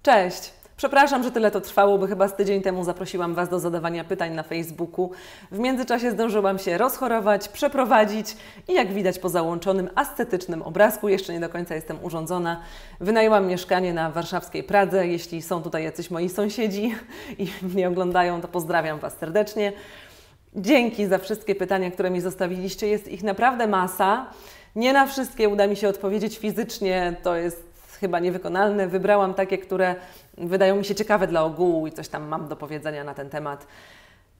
Cześć! Przepraszam, że tyle to trwało, bo chyba z tydzień temu zaprosiłam Was do zadawania pytań na Facebooku. W międzyczasie zdążyłam się rozchorować, przeprowadzić i jak widać po załączonym ascetycznym obrazku, jeszcze nie do końca jestem urządzona, wynajęłam mieszkanie na warszawskiej Pradze. Jeśli są tutaj jacyś moi sąsiedzi i mnie oglądają, to pozdrawiam Was serdecznie. Dzięki za wszystkie pytania, które mi zostawiliście. Jest ich naprawdę masa. Nie na wszystkie uda mi się odpowiedzieć fizycznie, to jest chyba niewykonalne. Wybrałam takie, które wydają mi się ciekawe dla ogółu i coś tam mam do powiedzenia na ten temat.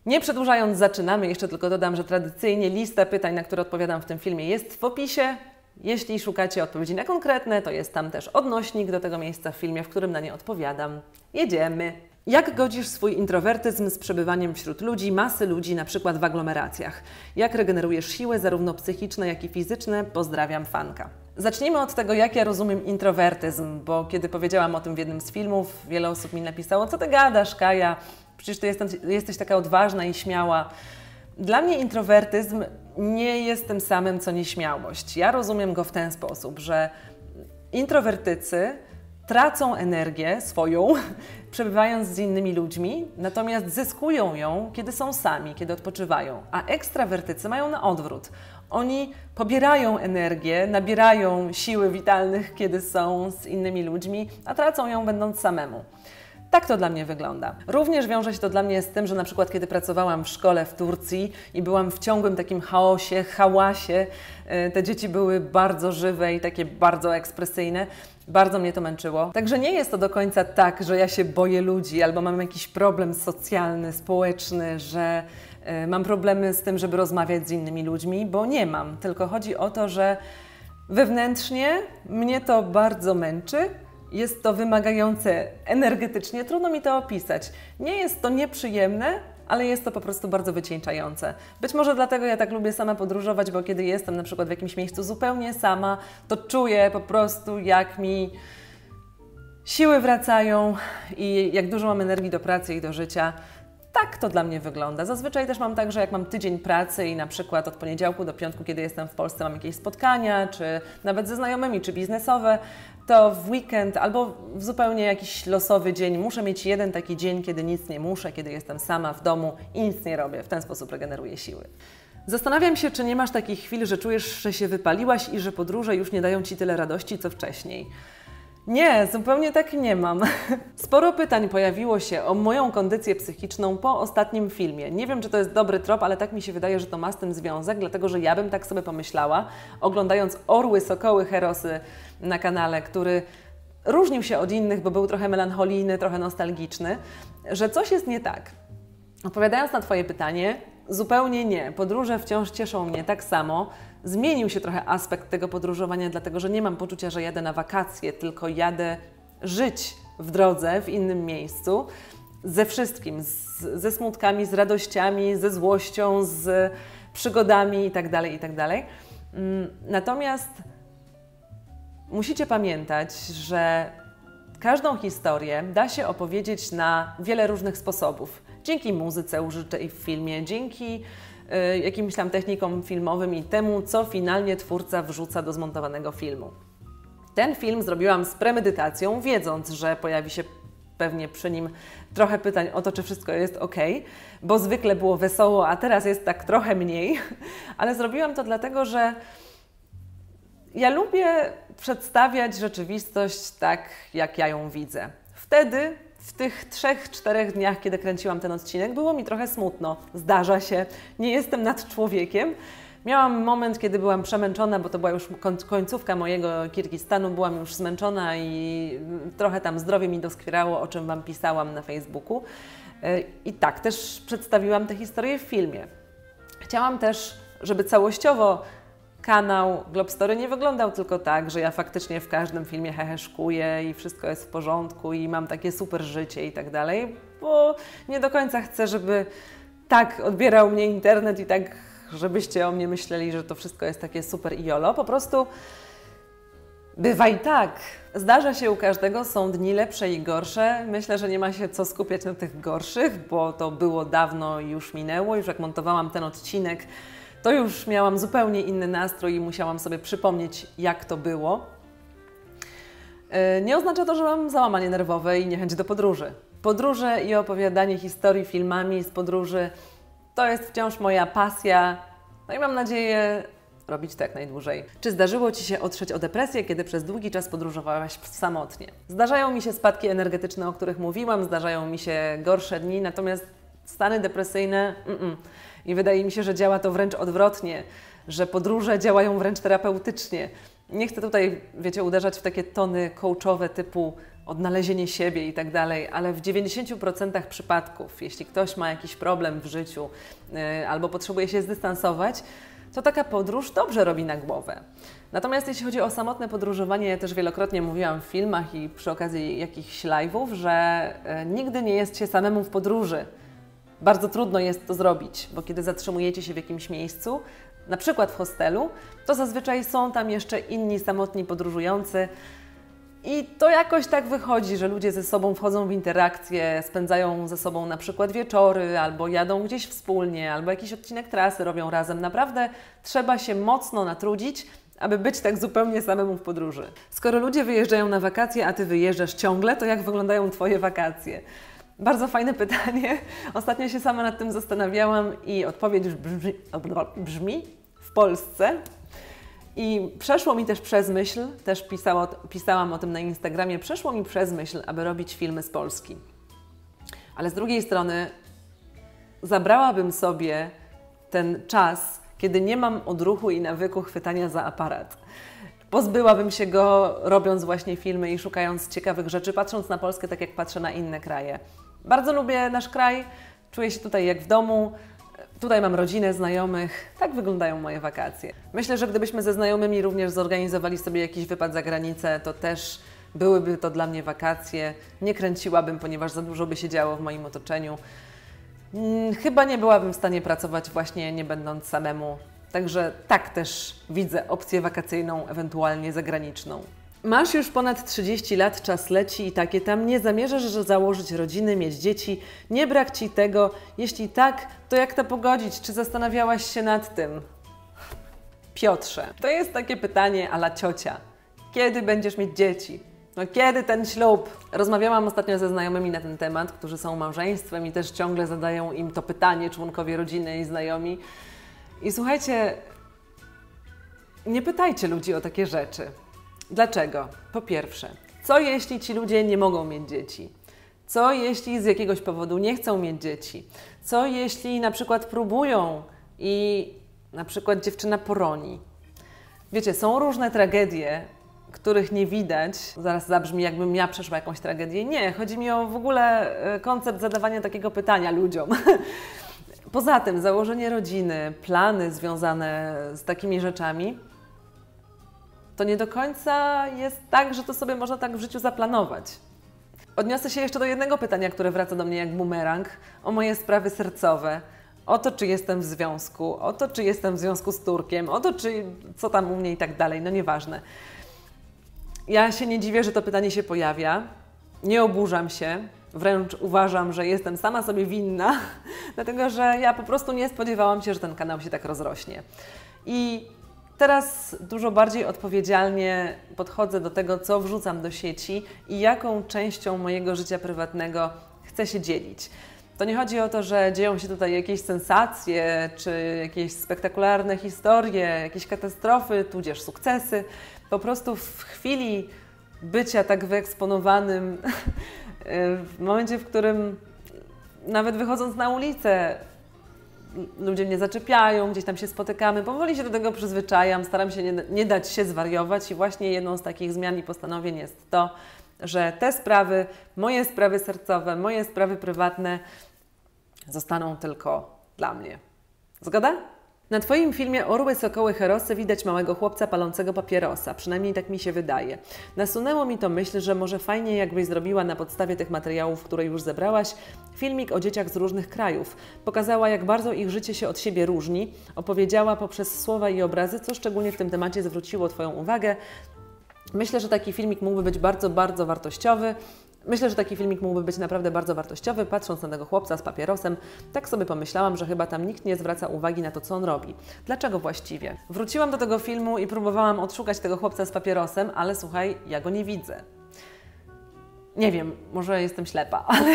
Nie przedłużając, zaczynamy. Jeszcze tylko dodam, że tradycyjnie lista pytań, na które odpowiadam w tym filmie, jest w opisie. Jeśli szukacie odpowiedzi na konkretne, to jest tam też odnośnik do tego miejsca w filmie, w którym na nie odpowiadam. Jedziemy! Jak godzisz swój introwertyzm z przebywaniem wśród ludzi, masy ludzi, na przykład w aglomeracjach? Jak regenerujesz siły, zarówno psychiczne, jak i fizyczne? Pozdrawiam, fanka. Zacznijmy od tego, jak ja rozumiem introwertyzm, bo kiedy powiedziałam o tym w jednym z filmów, wiele osób mi napisało: co ty gadasz, Kaja? Przecież ty jesteś taka odważna i śmiała. Dla mnie introwertyzm nie jest tym samym, co nieśmiałość. Ja rozumiem go w ten sposób, że introwertycy tracą energię swoją, przebywając z innymi ludźmi, natomiast zyskują ją, kiedy są sami, kiedy odpoczywają. A ekstrawertycy mają na odwrót. Oni pobierają energię, nabierają siły witalnych, kiedy są z innymi ludźmi, a tracą ją, będąc samemu. Tak to dla mnie wygląda. Również wiąże się to dla mnie z tym, że na przykład kiedy pracowałam w szkole w Turcji i byłam w ciągłym takim chaosie, hałasie, te dzieci były bardzo żywe i takie bardzo ekspresyjne, bardzo mnie to męczyło. Także nie jest to do końca tak, że ja się boję ludzi albo mam jakiś problem socjalny, społeczny, że mam problemy z tym, żeby rozmawiać z innymi ludźmi, bo nie mam. Tylko chodzi o to, że wewnętrznie mnie to bardzo męczy. Jest to wymagające energetycznie, trudno mi to opisać. Nie jest to nieprzyjemne, ale jest to po prostu bardzo wycieńczające. Być może dlatego ja tak lubię sama podróżować, bo kiedy jestem na przykład w jakimś miejscu zupełnie sama, to czuję po prostu, jak mi siły wracają i jak dużo mam energii do pracy i do życia. Tak to dla mnie wygląda. Zazwyczaj też mam tak, że jak mam tydzień pracy i na przykład od poniedziałku do piątku, kiedy jestem w Polsce, mam jakieś spotkania, czy nawet ze znajomymi, czy biznesowe, to w weekend albo w zupełnie jakiś losowy dzień muszę mieć jeden taki dzień, kiedy nic nie muszę, kiedy jestem sama w domu i nic nie robię. W ten sposób regeneruję siły. Zastanawiam się, czy nie masz takich chwil, że czujesz, że się wypaliłaś i że podróże już nie dają Ci tyle radości, co wcześniej. Nie, zupełnie tak nie mam. Sporo pytań pojawiło się o moją kondycję psychiczną po ostatnim filmie. Nie wiem, czy to jest dobry trop, ale tak mi się wydaje, że to ma z tym związek, dlatego że ja bym tak sobie pomyślała, oglądając Orły, Sokoły, Herosy na kanale, który różnił się od innych, bo był trochę melancholijny, trochę nostalgiczny, że coś jest nie tak. Odpowiadając na Twoje pytanie, zupełnie nie. Podróże wciąż cieszą mnie tak samo. Zmienił się trochę aspekt tego podróżowania, dlatego że nie mam poczucia, że jadę na wakacje, tylko jadę żyć w drodze, w innym miejscu, ze wszystkim, ze smutkami, z radościami, ze złością, z przygodami itd., itd. Natomiast musicie pamiętać, że każdą historię da się opowiedzieć na wiele różnych sposobów. Dzięki muzyce użytej w filmie, dzięki jakimś tam technikom filmowym i temu, co finalnie twórca wrzuca do zmontowanego filmu. Ten film zrobiłam z premedytacją, wiedząc, że pojawi się pewnie przy nim trochę pytań o to, czy wszystko jest ok, bo zwykle było wesoło, a teraz jest tak trochę mniej, ale zrobiłam to dlatego, że ja lubię przedstawiać rzeczywistość tak, jak ja ją widzę. Wtedy, w tych 3-4 dniach, kiedy kręciłam ten odcinek, było mi trochę smutno. Zdarza się, nie jestem nad człowiekiem. Miałam moment, kiedy byłam przemęczona, bo to była już końcówka mojego Kirgistanu, byłam już zmęczona i trochę tam zdrowie mi doskwierało, o czym Wam pisałam na Facebooku. I tak też przedstawiłam tę historię w filmie. Chciałam też, żeby całościowo kanał Globstory nie wyglądał tylko tak, że ja faktycznie w każdym filmie heheszkuję i wszystko jest w porządku i mam takie super życie i tak dalej, bo nie do końca chcę, żeby tak odbierał mnie internet i tak, żebyście o mnie myśleli, że to wszystko jest takie super i jolo. Po prostu bywa i tak. Zdarza się u każdego, są dni lepsze i gorsze. Myślę, że nie ma się co skupiać na tych gorszych, bo to było dawno i już minęło. Już jak montowałam ten odcinek, to już miałam zupełnie inny nastrój i musiałam sobie przypomnieć, jak to było. Nie oznacza to, że mam załamanie nerwowe i niechęć do podróży. Podróże i opowiadanie historii filmami z podróży to jest wciąż moja pasja, no i mam nadzieję robić to jak najdłużej. Czy zdarzyło Ci się otrzeć o depresję, kiedy przez długi czas podróżowałaś samotnie? Zdarzają mi się spadki energetyczne, o których mówiłam, zdarzają mi się gorsze dni, natomiast stany depresyjne I wydaje mi się, że działa to wręcz odwrotnie, że podróże działają wręcz terapeutycznie. Nie chcę tutaj, wiecie, uderzać w takie tony coachowe typu odnalezienie siebie i tak dalej, ale w 90% przypadków, jeśli ktoś ma jakiś problem w życiu albo potrzebuje się zdystansować, to taka podróż dobrze robi na głowę. Natomiast jeśli chodzi o samotne podróżowanie, ja też wielokrotnie mówiłam w filmach i przy okazji jakichś live'ów, że nigdy nie jest się samemu w podróży. Bardzo trudno jest to zrobić, bo kiedy zatrzymujecie się w jakimś miejscu, na przykład w hostelu, to zazwyczaj są tam jeszcze inni samotni podróżujący i to jakoś tak wychodzi, że ludzie ze sobą wchodzą w interakcje, spędzają ze sobą na przykład wieczory, albo jadą gdzieś wspólnie, albo jakiś odcinek trasy robią razem. Naprawdę trzeba się mocno natrudzić, aby być tak zupełnie samemu w podróży. Skoro ludzie wyjeżdżają na wakacje, a Ty wyjeżdżasz ciągle, to jak wyglądają Twoje wakacje? Bardzo fajne pytanie. Ostatnio się sama nad tym zastanawiałam i odpowiedź brzmi w Polsce. I przeszło mi też przez myśl, też pisałam o tym na Instagramie, przeszło mi przez myśl, aby robić filmy z Polski. Ale z drugiej strony zabrałabym sobie ten czas, kiedy nie mam odruchu i nawyku chwytania za aparat. Pozbyłabym się go, robiąc właśnie filmy i szukając ciekawych rzeczy, patrząc na Polskę tak, jak patrzę na inne kraje. Bardzo lubię nasz kraj, czuję się tutaj jak w domu, tutaj mam rodzinę, znajomych, tak wyglądają moje wakacje. Myślę, że gdybyśmy ze znajomymi również zorganizowali sobie jakiś wypad za granicę, to też byłyby to dla mnie wakacje. Nie kręciłabym, ponieważ za dużo by się działo w moim otoczeniu. Chyba nie byłabym w stanie pracować właśnie nie będąc samemu. Także tak też widzę opcję wakacyjną, ewentualnie zagraniczną. Masz już ponad 30 lat, czas leci i takie tam, nie zamierzasz założyć rodziny, mieć dzieci, nie brak Ci tego? Jeśli tak, to jak to pogodzić? Czy zastanawiałaś się nad tym? Piotrze, to jest takie pytanie a la ciocia. Kiedy będziesz mieć dzieci? No kiedy ten ślub? Rozmawiałam ostatnio ze znajomymi na ten temat, którzy są małżeństwem i też ciągle zadają im to pytanie członkowie rodziny i znajomi. I słuchajcie, nie pytajcie ludzi o takie rzeczy. Dlaczego? Po pierwsze, co jeśli ci ludzie nie mogą mieć dzieci? Co jeśli z jakiegoś powodu nie chcą mieć dzieci? Co jeśli na przykład próbują i na przykład dziewczyna poroni? Wiecie, są różne tragedie, których nie widać. Zaraz zabrzmi, jakbym ja przeszła jakąś tragedię. Nie, chodzi mi o w ogóle koncept zadawania takiego pytania ludziom. Poza tym założenie rodziny, plany związane z takimi rzeczami, to nie do końca jest tak, że to sobie można tak w życiu zaplanować. Odniosę się jeszcze do jednego pytania, które wraca do mnie jak bumerang, o moje sprawy sercowe, o to, czy jestem w związku, o to, czy jestem w związku z Turkiem, o to, czy co tam u mnie i tak dalej, no nieważne. Ja się nie dziwię, że to pytanie się pojawia, nie oburzam się, wręcz uważam, że jestem sama sobie winna, dlatego że ja po prostu nie spodziewałam się, że ten kanał się tak rozrośnie. I teraz dużo bardziej odpowiedzialnie podchodzę do tego, co wrzucam do sieci i jaką częścią mojego życia prywatnego chcę się dzielić. To nie chodzi o to, że dzieją się tutaj jakieś sensacje, czy jakieś spektakularne historie, jakieś katastrofy, tudzież sukcesy. Po prostu w chwili bycia tak wyeksponowanym, w momencie, w którym nawet wychodząc na ulicę, ludzie mnie zaczepiają, gdzieś tam się spotykamy, powoli się do tego przyzwyczajam, staram się nie dać się zwariować i właśnie jedną z takich zmian i postanowień jest to, że te sprawy, moje sprawy sercowe, moje sprawy prywatne zostaną tylko dla mnie. Zgoda? Na Twoim filmie Orły, Sokoły, Herosy widać małego chłopca palącego papierosa, przynajmniej tak mi się wydaje. Nasunęło mi to myśl, że może fajnie jakbyś zrobiła na podstawie tych materiałów, które już zebrałaś, filmik o dzieciach z różnych krajów. Pokazała, jak bardzo ich życie się od siebie różni, opowiedziała poprzez słowa i obrazy, co szczególnie w tym temacie zwróciło Twoją uwagę. Myślę, że taki filmik mógłby być bardzo, bardzo wartościowy. Myślę, że taki filmik mógłby być naprawdę bardzo wartościowy, patrząc na tego chłopca z papierosem. Tak sobie pomyślałam, że chyba tam nikt nie zwraca uwagi na to, co on robi. Dlaczego właściwie? Wróciłam do tego filmu i próbowałam odszukać tego chłopca z papierosem, ale słuchaj, ja go nie widzę. Nie wiem, może jestem ślepa, ale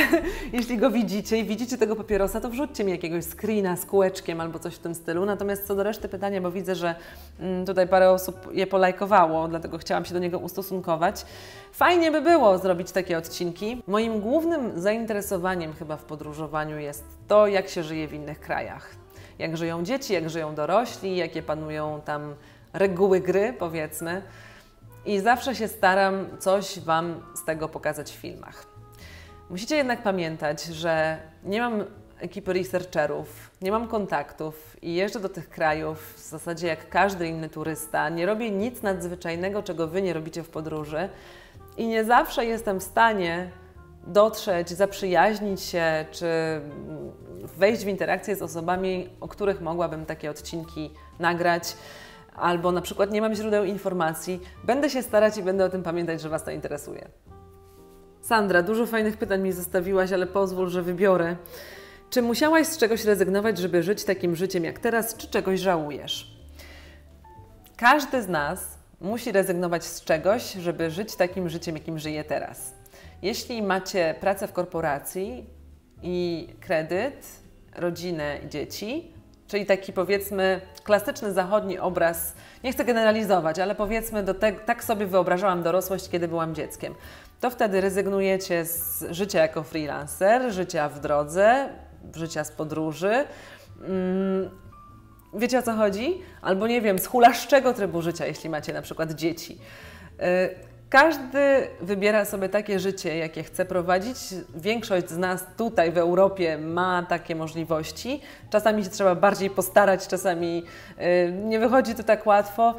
jeśli go widzicie i widzicie tego papierosa, to wrzućcie mi jakiegoś screena z kółeczkiem albo coś w tym stylu. Natomiast co do reszty pytania, bo widzę, że tutaj parę osób je polajkowało, dlatego chciałam się do niego ustosunkować. Fajnie by było zrobić takie odcinki. Moim głównym zainteresowaniem chyba w podróżowaniu jest to, jak się żyje w innych krajach. Jak żyją dzieci, jak żyją dorośli, jakie panują tam reguły gry, powiedzmy. I zawsze się staram coś Wam z tego pokazać w filmach. Musicie jednak pamiętać, że nie mam ekipy researcherów, nie mam kontaktów i jeżdżę do tych krajów w zasadzie jak każdy inny turysta. Nie robię nic nadzwyczajnego, czego Wy nie robicie w podróży i nie zawsze jestem w stanie dotrzeć, zaprzyjaźnić się czy wejść w interakcję z osobami, o których mogłabym takie odcinki nagrać. Albo na przykład nie mam źródeł informacji, będę się starać i będę o tym pamiętać, że Was to interesuje. Sandra, dużo fajnych pytań mi zostawiłaś, ale pozwól, że wybiorę. Czy musiałaś z czegoś rezygnować, żeby żyć takim życiem jak teraz, czy czegoś żałujesz? Każdy z nas musi rezygnować z czegoś, żeby żyć takim życiem, jakim żyje teraz. Jeśli macie pracę w korporacji i kredyt, rodzinę i dzieci, czyli taki powiedzmy klasyczny zachodni obraz, nie chcę generalizować, ale powiedzmy tak sobie wyobrażałam dorosłość, kiedy byłam dzieckiem. To wtedy rezygnujecie z życia jako freelancer, życia w drodze, życia z podróży. Wiecie o co chodzi? Albo nie wiem, z hulaszczego trybu życia, jeśli macie na przykład dzieci. Każdy wybiera sobie takie życie, jakie chce prowadzić. Większość z nas tutaj w Europie ma takie możliwości. Czasami się trzeba bardziej postarać, czasami nie wychodzi to tak łatwo.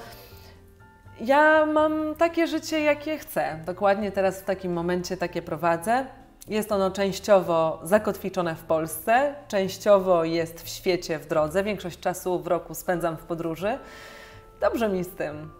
Ja mam takie życie, jakie chcę. Dokładnie teraz w takim momencie takie prowadzę. Jest ono częściowo zakotwiczone w Polsce, częściowo jest w świecie w drodze. Większość czasu w roku spędzam w podróży. Dobrze mi z tym.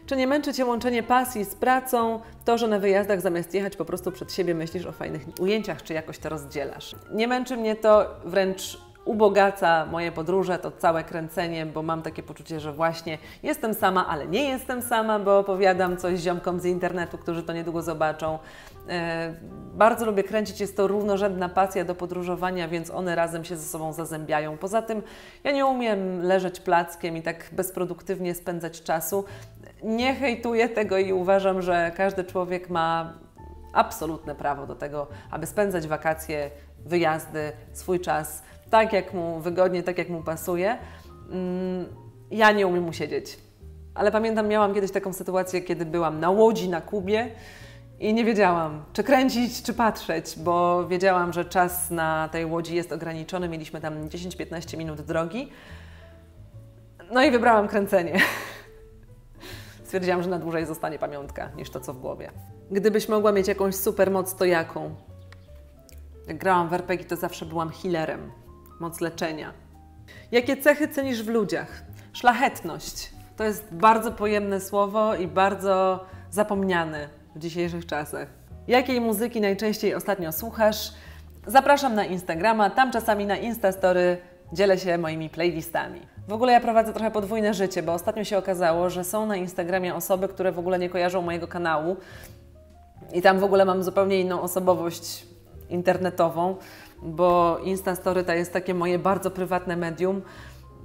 Czy nie męczy Cię łączenie pasji z pracą, to, że na wyjazdach zamiast jechać po prostu przed siebie myślisz o fajnych ujęciach, czy jakoś to rozdzielasz? Nie męczy mnie to, wręcz ubogaca moje podróże, to całe kręcenie, bo mam takie poczucie, że właśnie jestem sama, ale nie jestem sama, bo opowiadam coś ziomkom z internetu, którzy to niedługo zobaczą. Bardzo lubię kręcić, jest to równorzędna pasja do podróżowania, więc one razem się ze sobą zazębiają. Poza tym ja nie umiem leżeć plackiem i tak bezproduktywnie spędzać czasu. Nie hejtuję tego i uważam, że każdy człowiek ma absolutne prawo do tego, aby spędzać wakacje, wyjazdy, swój czas tak jak mu wygodnie, tak jak mu pasuje. Ja nie umiem usiedzieć. Ale pamiętam, miałam kiedyś taką sytuację, kiedy byłam na łodzi na Kubie i nie wiedziałam, czy kręcić, czy patrzeć, bo wiedziałam, że czas na tej łodzi jest ograniczony. Mieliśmy tam 10-15 minut drogi. No i wybrałam kręcenie. Stwierdziłam, że na dłużej zostanie pamiątka niż to, co w głowie. Gdybyś mogła mieć jakąś supermoc, to jaką? Jak grałam w RPG, to zawsze byłam healerem. Moc leczenia. Jakie cechy cenisz w ludziach? Szlachetność. To jest bardzo pojemne słowo i bardzo zapomniane w dzisiejszych czasach. Jakiej muzyki najczęściej ostatnio słuchasz? Zapraszam na Instagrama, tam czasami na Instastory dzielę się moimi playlistami. W ogóle ja prowadzę trochę podwójne życie, bo ostatnio się okazało, że są na Instagramie osoby, które w ogóle nie kojarzą mojego kanału i tam w ogóle mam zupełnie inną osobowość internetową, bo Instastory to jest takie moje bardzo prywatne medium,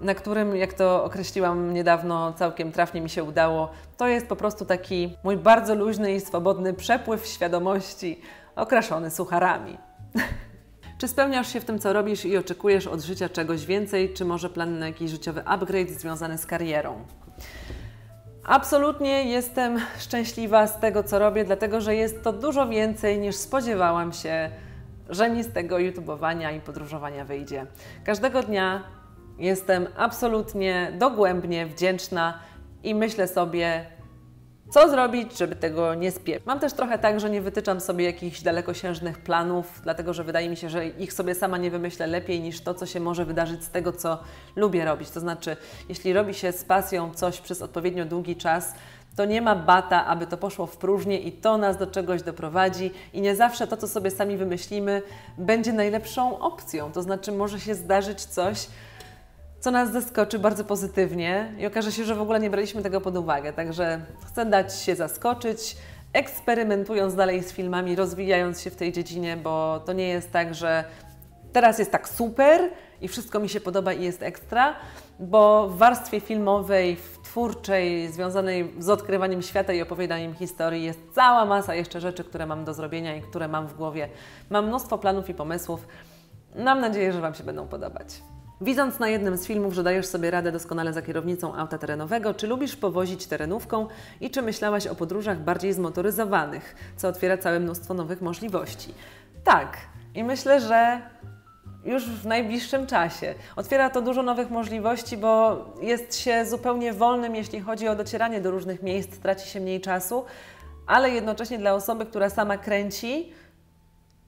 na którym, jak to określiłam niedawno, całkiem trafnie mi się udało, to jest po prostu taki mój bardzo luźny i swobodny przepływ świadomości, okraszony sucharami. Czy spełniasz się w tym, co robisz i oczekujesz od życia czegoś więcej, czy może plan na jakiś życiowy upgrade związany z karierą? Absolutnie jestem szczęśliwa z tego, co robię, dlatego że jest to dużo więcej niż spodziewałam się, że mi z tego YouTubeowania i podróżowania wyjdzie. Każdego dnia jestem absolutnie dogłębnie wdzięczna i myślę sobie, co zrobić, żeby tego nie spieprzyć. Mam też trochę tak, że nie wytyczam sobie jakichś dalekosiężnych planów, dlatego że wydaje mi się, że ich sobie sama nie wymyślę lepiej niż to, co się może wydarzyć z tego, co lubię robić. To znaczy, jeśli robi się z pasją coś przez odpowiednio długi czas, to nie ma bata, aby to poszło w próżnię i to nas do czegoś doprowadzi i nie zawsze to, co sobie sami wymyślimy, będzie najlepszą opcją. To znaczy, może się zdarzyć coś, co nas zaskoczy bardzo pozytywnie i okaże się, że w ogóle nie braliśmy tego pod uwagę. Także chcę dać się zaskoczyć eksperymentując dalej z filmami, rozwijając się w tej dziedzinie, bo to nie jest tak, że teraz jest tak super i wszystko mi się podoba i jest ekstra, bo w warstwie filmowej, twórczej, związanej z odkrywaniem świata i opowiadaniem historii jest cała masa jeszcze rzeczy, które mam do zrobienia i które mam w głowie. Mam mnóstwo planów i pomysłów. Mam nadzieję, że Wam się będą podobać. Widząc na jednym z filmów, że dajesz sobie radę doskonale za kierownicą auta terenowego, czy lubisz powozić terenówką i czy myślałaś o podróżach bardziej zmotoryzowanych, co otwiera całe mnóstwo nowych możliwości? Tak. I myślę, że już w najbliższym czasie. Otwiera to dużo nowych możliwości, bo jest się zupełnie wolnym, jeśli chodzi o docieranie do różnych miejsc, traci się mniej czasu, ale jednocześnie dla osoby, która sama kręci,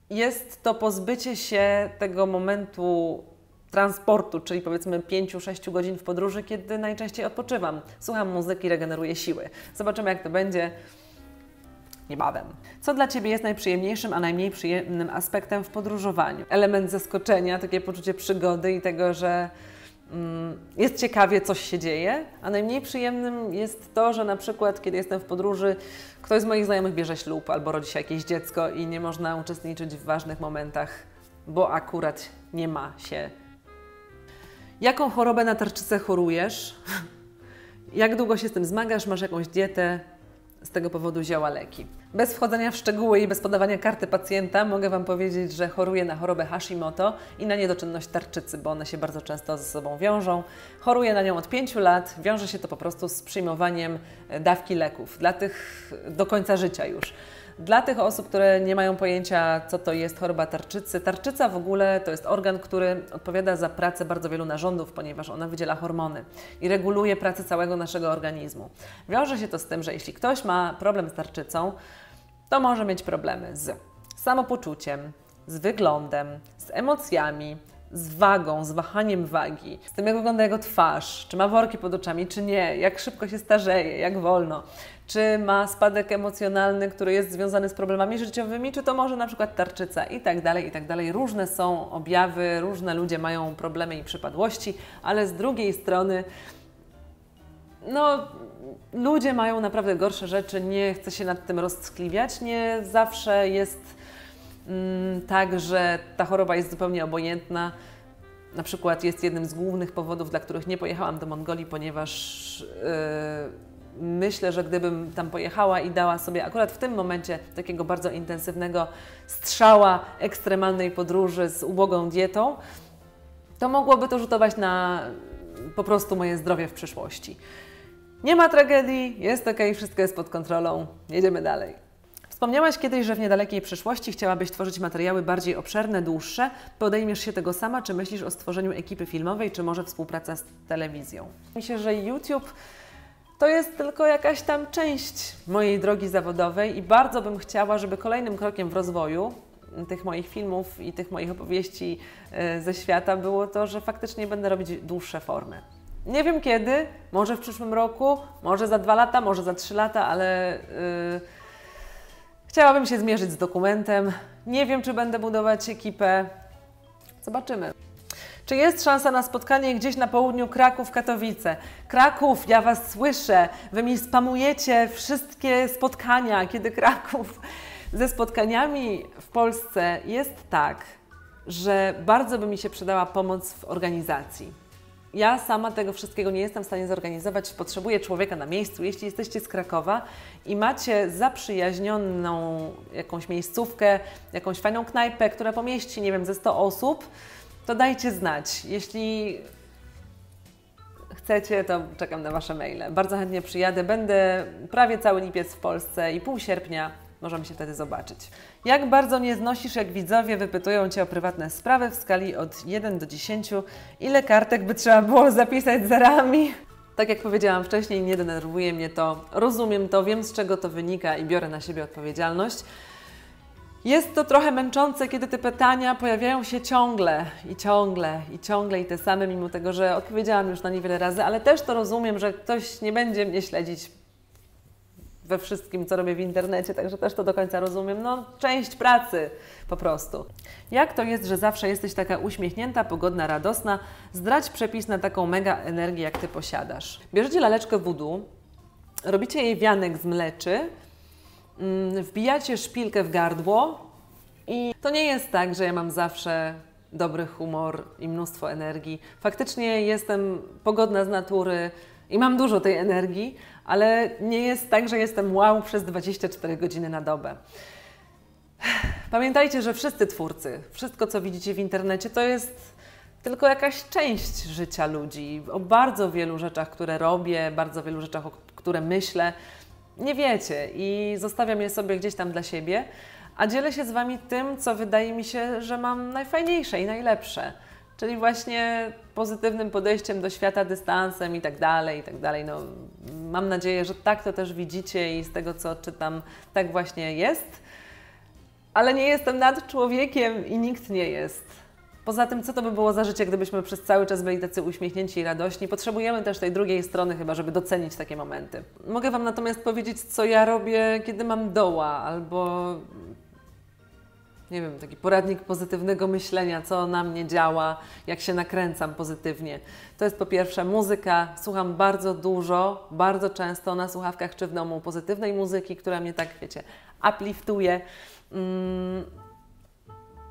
jest to pozbycie się tego momentu transportu, czyli powiedzmy 5-6 godzin w podróży, kiedy najczęściej odpoczywam. Słucham muzyki, regeneruję siły. Zobaczymy, jak to będzie niebawem. Co dla Ciebie jest najprzyjemniejszym, a najmniej przyjemnym aspektem w podróżowaniu? Element zaskoczenia, takie poczucie przygody i tego, że jest ciekawie, coś się dzieje, a najmniej przyjemnym jest to, że na przykład, kiedy jestem w podróży, ktoś z moich znajomych bierze ślub albo rodzi się jakieś dziecko i nie można uczestniczyć w ważnych momentach, bo akurat nie ma się. Jaką chorobę na tarczycę chorujesz? Jak długo się z tym zmagasz? Masz jakąś dietę? Z tego powodu zioła, leki. Bez wchodzenia w szczegóły i bez podawania karty pacjenta mogę Wam powiedzieć, że choruję na chorobę Hashimoto i na niedoczynność tarczycy, bo one się bardzo często ze sobą wiążą. Choruję na nią od 5 lat, wiąże się to po prostu z przyjmowaniem dawki leków, dla tych do końca życia już. Dla tych osób, które nie mają pojęcia, co to jest choroba tarczycy, tarczyca w ogóle to jest organ, który odpowiada za pracę bardzo wielu narządów, ponieważ ona wydziela hormony i reguluje pracę całego naszego organizmu. Wiąże się to z tym, że jeśli ktoś ma problem z tarczycą, to może mieć problemy z samopoczuciem, z wyglądem, z emocjami, z wagą, z wahaniem wagi, z tym, jak wygląda jego twarz, czy ma worki pod oczami, czy nie, jak szybko się starzeje, jak wolno, czy ma spadek emocjonalny, który jest związany z problemami życiowymi, czy to może na przykład tarczyca i tak dalej, i tak dalej. Różne są objawy, różne ludzie mają problemy i przypadłości, ale z drugiej strony no, ludzie mają naprawdę gorsze rzeczy, nie chcę się nad tym roztkliwiać, nie zawsze jest tak, że ta choroba jest zupełnie obojętna. Na przykład jest jednym z głównych powodów, dla których nie pojechałam do Mongolii, ponieważ myślę, że gdybym tam pojechała i dała sobie akurat w tym momencie takiego bardzo intensywnego strzała ekstremalnej podróży z ubogą dietą, to mogłoby to rzutować na po prostu moje zdrowie w przyszłości. Nie ma tragedii, jest ok, wszystko jest pod kontrolą, jedziemy dalej. Wspomniałaś kiedyś, że w niedalekiej przyszłości chciałabyś tworzyć materiały bardziej obszerne, dłuższe. Podejmiesz się tego sama, czy myślisz o stworzeniu ekipy filmowej, czy może współpraca z telewizją? Myślę, że YouTube to jest tylko jakaś tam część mojej drogi zawodowej i bardzo bym chciała, żeby kolejnym krokiem w rozwoju tych moich filmów i tych moich opowieści ze świata było to, że faktycznie będę robić dłuższe formy. Nie wiem kiedy, może w przyszłym roku, może za 2 lata, może za 3 lata, ale chciałabym się zmierzyć z dokumentem. Nie wiem, czy będę budować ekipę. Zobaczymy. Czy jest szansa na spotkanie gdzieś na południu Kraków, Katowice? Kraków, ja Was słyszę. Wy mi spamujecie wszystkie spotkania, kiedy Kraków. Ze spotkaniami w Polsce jest tak, że bardzo by mi się przydała pomoc w organizacji. Ja sama tego wszystkiego nie jestem w stanie zorganizować, potrzebuję człowieka na miejscu. Jeśli jesteście z Krakowa i macie zaprzyjaźnioną jakąś miejscówkę, jakąś fajną knajpę, która pomieści, nie wiem, ze 100 osób, to dajcie znać. Jeśli chcecie, to czekam na Wasze maile. Bardzo chętnie przyjadę. Będę prawie cały lipiec w Polsce i pół sierpnia. Możemy się wtedy zobaczyć. Jak bardzo nie znosisz, jak widzowie wypytują Cię o prywatne sprawy w skali od 1 do 10? Ile kartek by trzeba było zapisać zerami? Tak jak powiedziałam wcześniej, nie denerwuje mnie to. Rozumiem to, wiem z czego to wynika i biorę na siebie odpowiedzialność. Jest to trochę męczące, kiedy te pytania pojawiają się ciągle i te same, mimo tego, że odpowiedziałam już na nie wiele razy, ale też to rozumiem, że ktoś nie będzie mnie śledzić we wszystkim, co robię w internecie, także też to do końca rozumiem. No, część pracy po prostu. Jak to jest, że zawsze jesteś taka uśmiechnięta, pogodna, radosna? Zdradź przepis na taką mega energię, jak Ty posiadasz. Bierzecie laleczkę voodoo, robicie jej wianek z mleczy wbijacie szpilkę w gardło i to nie jest tak, że ja mam zawsze dobry humor i mnóstwo energii. Faktycznie jestem pogodna z natury i mam dużo tej energii, ale nie jest tak, że jestem wow przez 24 godziny na dobę. Pamiętajcie, że wszyscy twórcy, wszystko co widzicie w internecie to jest tylko jakaś część życia ludzi. O bardzo wielu rzeczach, które robię, bardzo wielu rzeczach, o które myślę, nie wiecie i zostawiam je sobie gdzieś tam dla siebie, a dzielę się z Wami tym, co wydaje mi się, że mam najfajniejsze i najlepsze. Czyli właśnie pozytywnym podejściem do świata, dystansem i tak dalej, i tak dalej. No, mam nadzieję, że tak to też widzicie i z tego, co czytam, tak właśnie jest. Ale nie jestem nad człowiekiem i nikt nie jest. Poza tym, co to by było za życie, gdybyśmy przez cały czas byli tacy uśmiechnięci i radośni? Potrzebujemy też tej drugiej strony chyba, żeby docenić takie momenty. Mogę Wam natomiast powiedzieć, co ja robię, kiedy mam doła, albo nie wiem, taki poradnik pozytywnego myślenia, co na mnie działa, jak się nakręcam pozytywnie. To jest po pierwsze muzyka. Słucham bardzo dużo, bardzo często na słuchawkach czy w domu pozytywnej muzyki, która mnie tak, wiecie, upliftuje.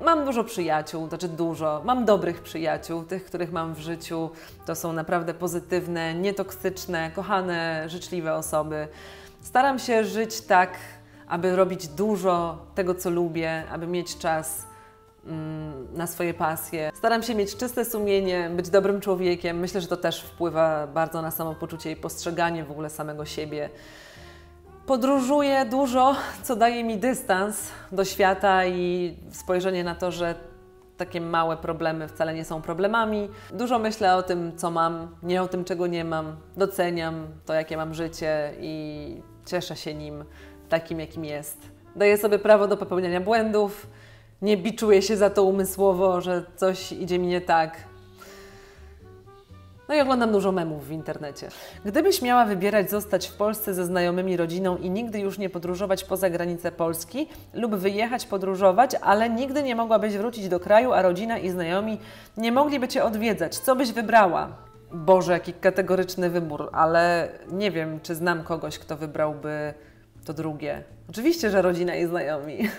Mam dużo przyjaciół, znaczy dużo. Mam dobrych przyjaciół, tych, których mam w życiu. To są naprawdę pozytywne, nietoksyczne, kochane, życzliwe osoby. Staram się żyć tak, aby robić dużo tego, co lubię, aby mieć czas na swoje pasje. Staram się mieć czyste sumienie, być dobrym człowiekiem. Myślę, że to też wpływa bardzo na samopoczucie i postrzeganie w ogóle samego siebie. Podróżuję dużo, co daje mi dystans do świata i spojrzenie na to, że takie małe problemy wcale nie są problemami. Dużo myślę o tym, co mam, nie o tym, czego nie mam. Doceniam to, jakie mam życie i cieszę się nim takim, jakim jest. Daję sobie prawo do popełniania błędów, nie biczuję się za to umysłowo, że coś idzie mi nie tak. No i oglądam dużo memów w internecie. Gdybyś miała wybierać zostać w Polsce ze znajomymi, rodziną i nigdy już nie podróżować poza granicę Polski lub wyjechać podróżować, ale nigdy nie mogłabyś wrócić do kraju, a rodzina i znajomi nie mogliby Cię odwiedzać, co byś wybrała? Boże, jaki kategoryczny wybór, ale nie wiem, czy znam kogoś, kto wybrałby to drugie. Oczywiście, że rodzina i znajomi.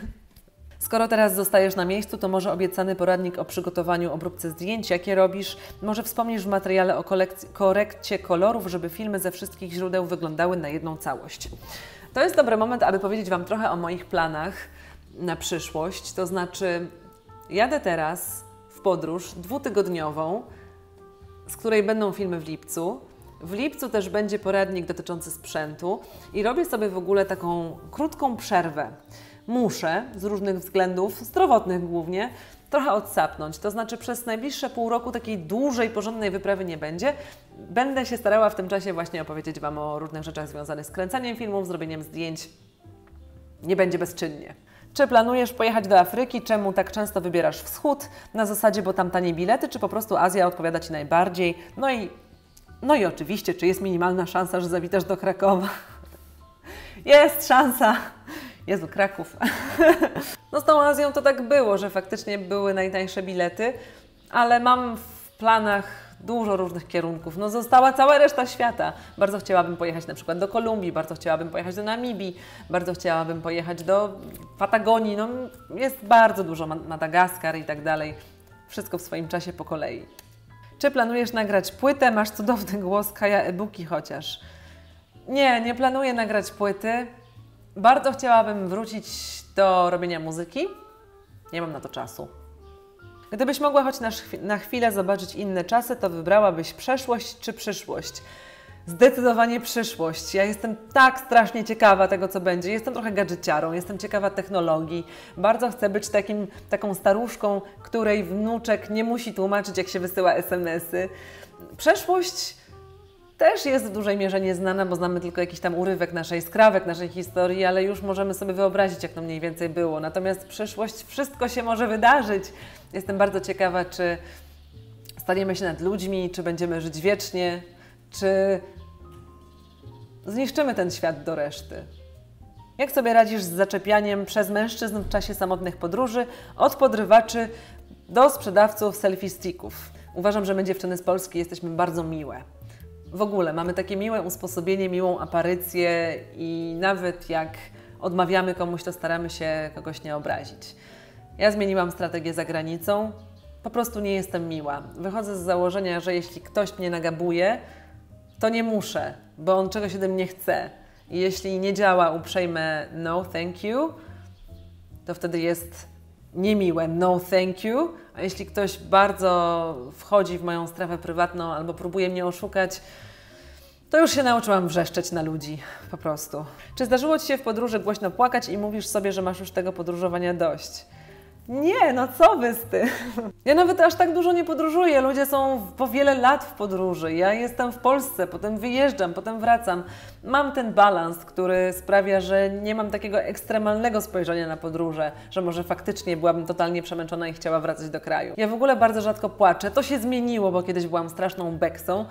Skoro teraz zostajesz na miejscu, to może obiecany poradnik o przygotowaniu, obróbce zdjęć, jakie robisz. Może wspomnisz w materiale o korekcie kolorów, żeby filmy ze wszystkich źródeł wyglądały na jedną całość. To jest dobry moment, aby powiedzieć Wam trochę o moich planach na przyszłość. To znaczy, jadę teraz w podróż dwutygodniową, z której będą filmy w lipcu. W lipcu też będzie poradnik dotyczący sprzętu i robię sobie w ogóle taką krótką przerwę. Muszę z różnych względów, zdrowotnych głównie, trochę odsapnąć. To znaczy przez najbliższe pół roku takiej dłużej, porządnej wyprawy nie będzie. Będę się starała w tym czasie właśnie opowiedzieć Wam o różnych rzeczach związanych z kręceniem filmów, zrobieniem zdjęć. Nie będzie bezczynnie. Czy planujesz pojechać do Afryki? Czemu tak często wybierasz wschód? Na zasadzie, bo tam tanie bilety, czy po prostu Azja odpowiada Ci najbardziej? No i oczywiście, czy jest minimalna szansa, że zawitasz do Krakowa? Jest szansa! Jezu, Kraków. No z tą Azją to tak było, że faktycznie były najtańsze bilety, ale mam w planach dużo różnych kierunków. No została cała reszta świata. Bardzo chciałabym pojechać na przykład do Kolumbii, bardzo chciałabym pojechać do Namibii, bardzo chciałabym pojechać do Patagonii. No jest bardzo dużo, Madagaskar i tak dalej. Wszystko w swoim czasie po kolei. Czy planujesz nagrać płytę? Masz cudowny głos, Kaja e-booki chociaż. Nie planuję nagrać płyty. Bardzo chciałabym wrócić do robienia muzyki. Nie mam na to czasu. Gdybyś mogła choć na chwilę zobaczyć inne czasy, to wybrałabyś przeszłość czy przyszłość? Zdecydowanie przyszłość. Ja jestem tak strasznie ciekawa tego, co będzie. Jestem trochę gadżeciarą, jestem ciekawa technologii. Bardzo chcę być taką staruszką, której wnuczek nie musi tłumaczyć, jak się wysyła SMS-y. Przeszłość też jest w dużej mierze nieznana, bo znamy tylko jakiś tam urywek skrawek naszej historii, ale już możemy sobie wyobrazić, jak to mniej więcej było. Natomiast przyszłość, wszystko się może wydarzyć. Jestem bardzo ciekawa, czy staniemy się nad ludźmi, czy będziemy żyć wiecznie, czy zniszczymy ten świat do reszty. Jak sobie radzisz z zaczepianiem przez mężczyzn w czasie samotnych podróży, od podrywaczy do sprzedawców selfie sticków? Uważam, że my dziewczyny z Polski jesteśmy bardzo miłe. W ogóle mamy takie miłe usposobienie, miłą aparycję i nawet jak odmawiamy komuś, to staramy się kogoś nie obrazić. Ja zmieniłam strategię za granicą. Po prostu nie jestem miła. Wychodzę z założenia, że jeśli ktoś mnie nagabuje, to nie muszę, bo on czegoś ode mnie chce. I jeśli nie działa uprzejme no thank you, to wtedy jest niemiłe no thank you. A jeśli ktoś bardzo wchodzi w moją strefę prywatną albo próbuje mnie oszukać, to już się nauczyłam wrzeszczeć na ludzi, po prostu. Czy zdarzyło Ci się w podróży głośno płakać i mówisz sobie, że masz już tego podróżowania dość? Nie, no co wy z tym? Ja nawet aż tak dużo nie podróżuję. Ludzie są po wiele lat w podróży. Ja jestem w Polsce, potem wyjeżdżam, potem wracam. Mam ten balans, który sprawia, że nie mam takiego ekstremalnego spojrzenia na podróże, że może faktycznie byłabym totalnie przemęczona i chciała wracać do kraju. Ja w ogóle bardzo rzadko płaczę. To się zmieniło, bo kiedyś byłam straszną beksą,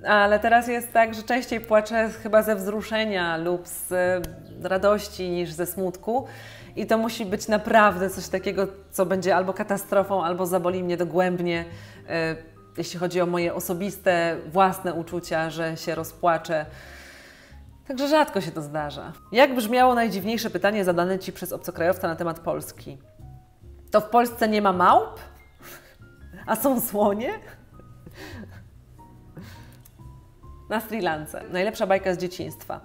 ale teraz jest tak, że częściej płaczę chyba ze wzruszenia lub z radości niż ze smutku. I to musi być naprawdę coś takiego, co będzie albo katastrofą, albo zaboli mnie dogłębnie, jeśli chodzi o moje osobiste, własne uczucia, że się rozpłaczę. Także rzadko się to zdarza. Jak brzmiało najdziwniejsze pytanie zadane Ci przez obcokrajowca na temat Polski? To w Polsce nie ma małp? A są słonie? Na Sri Lance. Najlepsza bajka z dzieciństwa.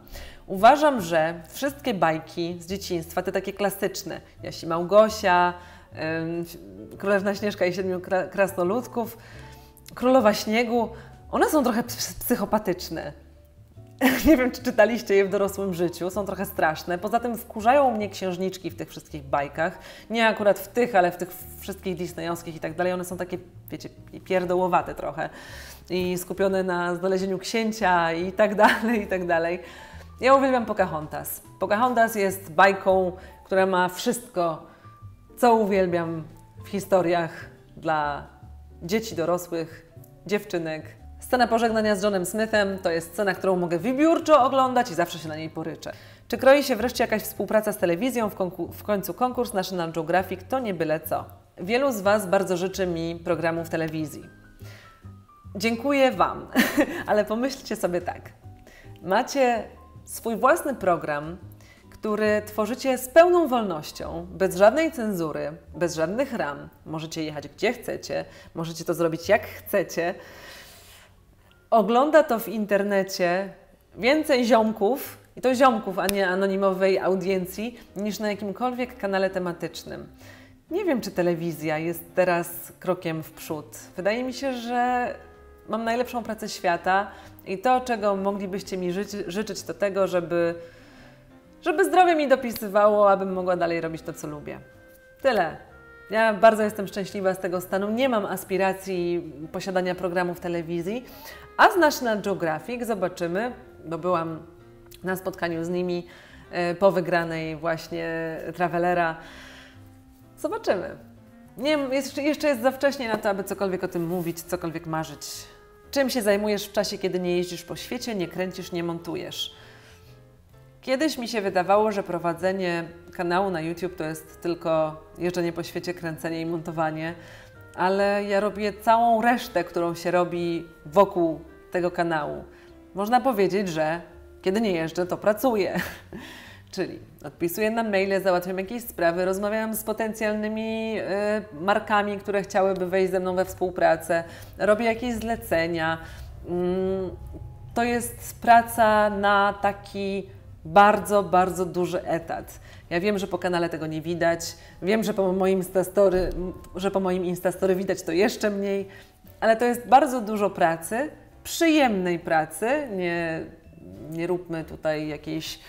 Uważam, że wszystkie bajki z dzieciństwa, te takie klasyczne, Jaś i Małgosia, Królewna Śnieżka i Siedmiu Krasnoludków, Królowa Śniegu, one są trochę psychopatyczne. Nie wiem, czy czytaliście je w dorosłym życiu, są trochę straszne. Poza tym wkurzają mnie księżniczki w tych wszystkich bajkach. Nie akurat w tych, ale w tych wszystkich disneyowskich i tak dalej. One są takie, wiecie, pierdołowate trochę i skupione na znalezieniu księcia i tak dalej, i tak dalej. Ja uwielbiam Pocahontas. Pocahontas jest bajką, która ma wszystko, co uwielbiam w historiach dla dzieci, dorosłych, dziewczynek. Scena pożegnania z Johnem Smithem to jest scena, którą mogę wybiórczo oglądać i zawsze się na niej poryczę. Czy kroi się wreszcie jakaś współpraca z telewizją? W końcu konkurs National Geographic to nie byle co. Wielu z Was bardzo życzy mi programu w telewizji. Dziękuję Wam, ale pomyślcie sobie tak. Macie swój własny program, który tworzycie z pełną wolnością, bez żadnej cenzury, bez żadnych ram. Możecie jechać gdzie chcecie, możecie to zrobić jak chcecie. Ogląda to w internecie więcej ziomków, i to ziomków, a nie anonimowej audiencji, niż na jakimkolwiek kanale tematycznym. Nie wiem, czy telewizja jest teraz krokiem w przód. Wydaje mi się, że mam najlepszą pracę świata i to, czego moglibyście mi życzyć, to tego, żeby zdrowie mi dopisywało, abym mogła dalej robić to, co lubię. Tyle. Ja bardzo jestem szczęśliwa z tego stanu. Nie mam aspiracji posiadania programu w telewizji, a z National Geographic zobaczymy, bo byłam na spotkaniu z nimi po wygranej właśnie Travelera. Zobaczymy. Nie wiem, jeszcze jest za wcześnie na to, aby cokolwiek o tym mówić, cokolwiek marzyć. Czym się zajmujesz w czasie, kiedy nie jeździsz po świecie, nie kręcisz, nie montujesz? Kiedyś mi się wydawało, że prowadzenie kanału na YouTube to jest tylko jeżdżenie po świecie, kręcenie i montowanie, ale ja robię całą resztę, którą się robi wokół tego kanału. Można powiedzieć, że kiedy nie jeżdżę, to pracuję. Czyli odpisuję na maile, załatwiam jakieś sprawy, rozmawiam z potencjalnymi markami, które chciałyby wejść ze mną we współpracę, robię jakieś zlecenia. To jest praca na taki bardzo, bardzo duży etat. Ja wiem, że po kanale tego nie widać, wiem, że po moim Instastory widać to jeszcze mniej, ale to jest bardzo dużo pracy, przyjemnej pracy, nie róbmy tutaj jakiejś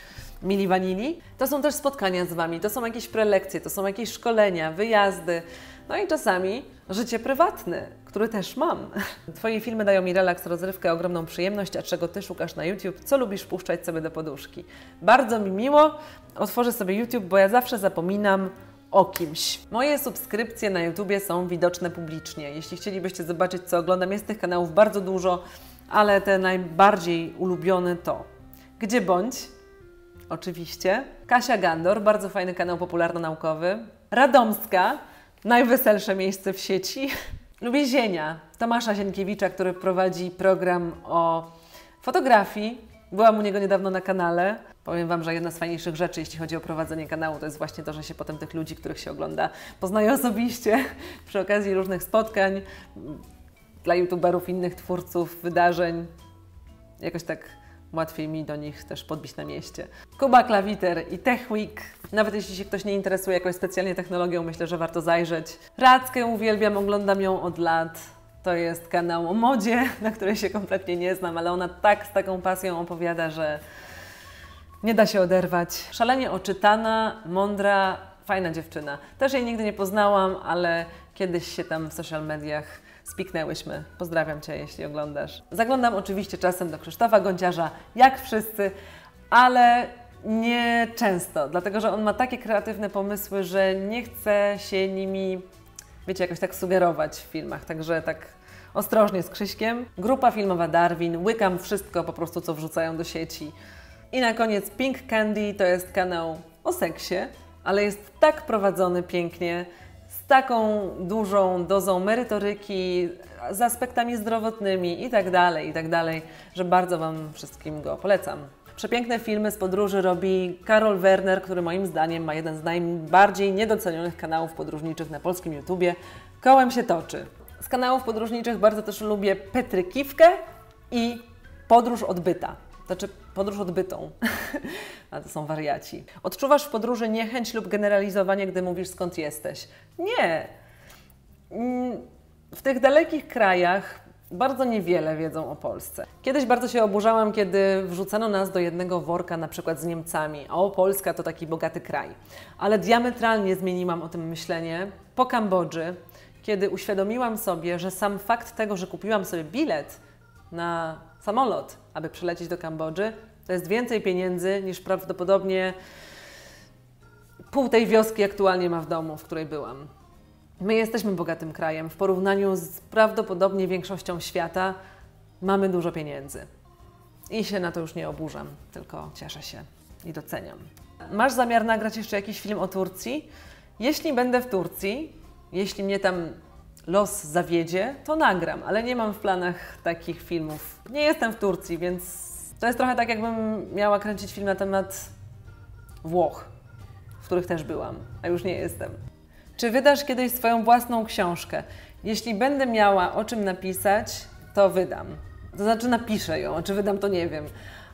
mili wanili. To są też spotkania z Wami, to są jakieś prelekcje, to są jakieś szkolenia, wyjazdy, no i czasami życie prywatne, które też mam. Twoje filmy dają mi relaks, rozrywkę, ogromną przyjemność, a czego Ty szukasz na YouTube? Co lubisz puszczać sobie do poduszki? Bardzo mi miło, otworzę sobie YouTube, bo ja zawsze zapominam o kimś. Moje subskrypcje na YouTubie są widoczne publicznie. Jeśli chcielibyście zobaczyć, co oglądam, jest tych kanałów bardzo dużo, ale te najbardziej ulubione to Gdzie Bądź, oczywiście, Kasia Gandor, bardzo fajny kanał popularno-naukowy, Radomska, najweselsze miejsce w sieci, Lubię Zienia, Tomasza Sienkiewicza, który prowadzi program o fotografii Byłam u niego niedawno na kanale. Powiem Wam, że jedna z fajniejszych rzeczy, jeśli chodzi o prowadzenie kanału, to jest właśnie to, że się potem tych ludzi, których się ogląda, poznaje osobiście przy okazji różnych spotkań dla youtuberów, innych twórców, wydarzeń. Jakoś tak łatwiej mi do nich też podbić na mieście. Kuba Klawiter i Tech Week. Nawet jeśli się ktoś nie interesuje jakoś specjalnie technologią, myślę, że warto zajrzeć. Radzkę uwielbiam, oglądam ją od lat. To jest kanał o modzie, na której się kompletnie nie znam, ale ona tak z taką pasją opowiada, że nie da się oderwać. Szalenie oczytana, mądra, fajna dziewczyna. Też jej nigdy nie poznałam, ale kiedyś się tam w social mediach spiknęłyśmy. Pozdrawiam Cię, jeśli oglądasz. Zaglądam oczywiście czasem do Krzysztofa Gonciarza, jak wszyscy, ale nie często, dlatego że on ma takie kreatywne pomysły, że nie chce się nimi, wiecie, jakoś tak sugerować w filmach, także tak ostrożnie z Krzyśkiem. Grupa filmowa Darwin, łykam wszystko po prostu, co wrzucają do sieci. I na koniec Pink Candy, to jest kanał o seksie, ale jest tak prowadzony pięknie, z taką dużą dozą merytoryki, z aspektami zdrowotnymi i tak dalej, że bardzo Wam wszystkim go polecam. Przepiękne filmy z podróży robi Karol Werner, który moim zdaniem ma jeden z najbardziej niedocenionych kanałów podróżniczych na polskim YouTubie. Kołem się toczy. Z kanałów podróżniczych bardzo też lubię Petrykiwkę i Podróż odbyta. Znaczy podróż odbytą, a to są wariaci. Odczuwasz w podróży niechęć lub generalizowanie, gdy mówisz skąd jesteś? Nie. W tych dalekich krajach bardzo niewiele wiedzą o Polsce. Kiedyś bardzo się oburzałam, kiedy wrzucano nas do jednego worka, na przykład z Niemcami. O, Polska to taki bogaty kraj. Ale diametralnie zmieniłam o tym myślenie po Kambodży, kiedy uświadomiłam sobie, że sam fakt tego, że kupiłam sobie bilet na samolot, aby przylecieć do Kambodży, to jest więcej pieniędzy niż prawdopodobnie pół tej wioski aktualnie ma w domu, w której byłam. My jesteśmy bogatym krajem. W porównaniu z prawdopodobnie większością świata mamy dużo pieniędzy. I się na to już nie oburzam, tylko cieszę się i doceniam. Masz zamiar nagrać jeszcze jakiś film o Turcji? Jeśli będę w Turcji, jeśli mnie tam los zawiedzie, to nagram, ale nie mam w planach takich filmów. Nie jestem w Turcji, więc to jest trochę tak, jakbym miała kręcić film na temat Włoch, w których też byłam, a już nie jestem. Czy wydasz kiedyś swoją własną książkę? Jeśli będę miała o czym napisać, to wydam. To znaczy napiszę ją, a czy wydam, to nie wiem.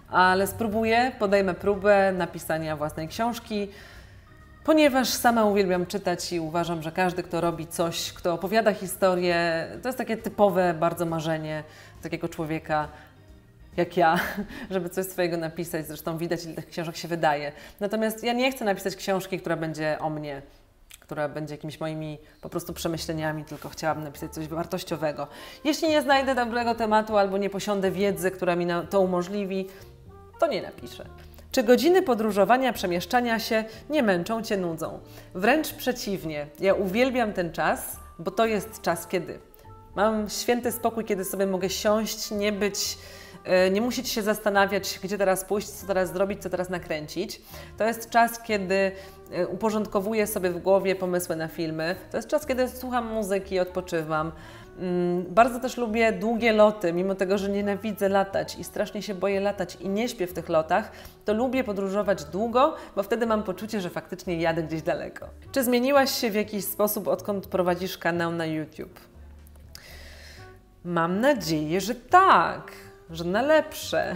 Ale spróbuję, podejmę próbę napisania własnej książki, ponieważ sama uwielbiam czytać i uważam, że każdy, kto robi coś, kto opowiada historię, to jest takie typowe bardzo marzenie takiego człowieka jak ja, żeby coś swojego napisać. Zresztą widać, ile tych książek się wydaje. Natomiast ja nie chcę napisać książki, która będzie o mnie, która będzie jakimiś moimi po prostu przemyśleniami, tylko chciałabym napisać coś wartościowego. Jeśli nie znajdę dobrego tematu albo nie posiądę wiedzy, która mi to umożliwi, to nie napiszę. Czy godziny podróżowania, przemieszczania się nie męczą Cię, nudzą? Wręcz przeciwnie. Ja uwielbiam ten czas, bo to jest czas, kiedy mam święty spokój, kiedy sobie mogę siąść, nie musieć się zastanawiać, gdzie teraz pójść, co teraz zrobić, co teraz nakręcić. To jest czas, kiedy uporządkowuję sobie w głowie pomysły na filmy. To jest czas, kiedy słucham muzyki, odpoczywam. Bardzo też lubię długie loty, mimo tego, że nienawidzę latać i strasznie się boję latać i nie śpię w tych lotach, to lubię podróżować długo, bo wtedy mam poczucie, że faktycznie jadę gdzieś daleko. Czy zmieniłaś się w jakiś sposób, odkąd prowadzisz kanał na YouTube? Mam nadzieję, że tak, że na lepsze.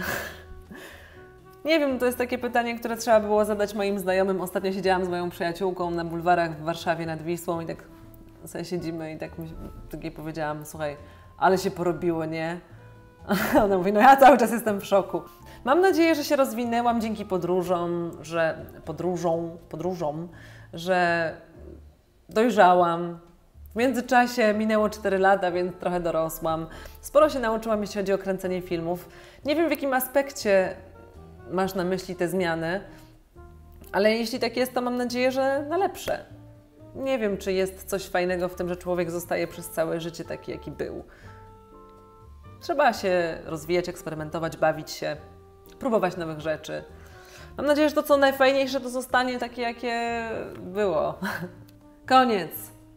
Nie wiem, to jest takie pytanie, które trzeba było zadać moim znajomym. Ostatnio siedziałam z moją przyjaciółką na bulwarach w Warszawie nad Wisłą i tak sobie siedzimy i tak jej powiedziałam, słuchaj, ale się porobiło, nie? Ona mówi, no ja cały czas jestem w szoku. Mam nadzieję, że się rozwinęłam dzięki podróżom, że dojrzałam. W międzyczasie minęło 4 lata, więc trochę dorosłam. Sporo się nauczyłam, jeśli chodzi o kręcenie filmów. Nie wiem, w jakim aspekcie masz na myśli te zmiany, ale jeśli tak jest, to mam nadzieję, że na lepsze. Nie wiem, czy jest coś fajnego w tym, że człowiek zostaje przez całe życie taki, jaki był. Trzeba się rozwijać, eksperymentować, bawić się, próbować nowych rzeczy. Mam nadzieję, że to, co najfajniejsze, to zostanie takie, jakie było. Koniec.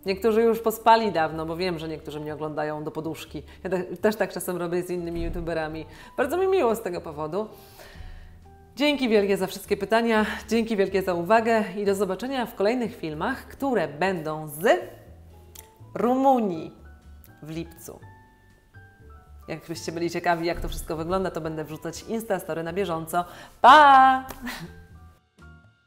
Niektórzy już pospali dawno, bo wiem, że niektórzy mnie oglądają do poduszki. Ja też tak czasem robię z innymi youtuberami. Bardzo mi miło z tego powodu. Dzięki wielkie za wszystkie pytania, dzięki wielkie za uwagę i do zobaczenia w kolejnych filmach, które będą z Rumunii w lipcu. Jakbyście byli ciekawi, jak to wszystko wygląda, to będę wrzucać Instastory na bieżąco. Pa!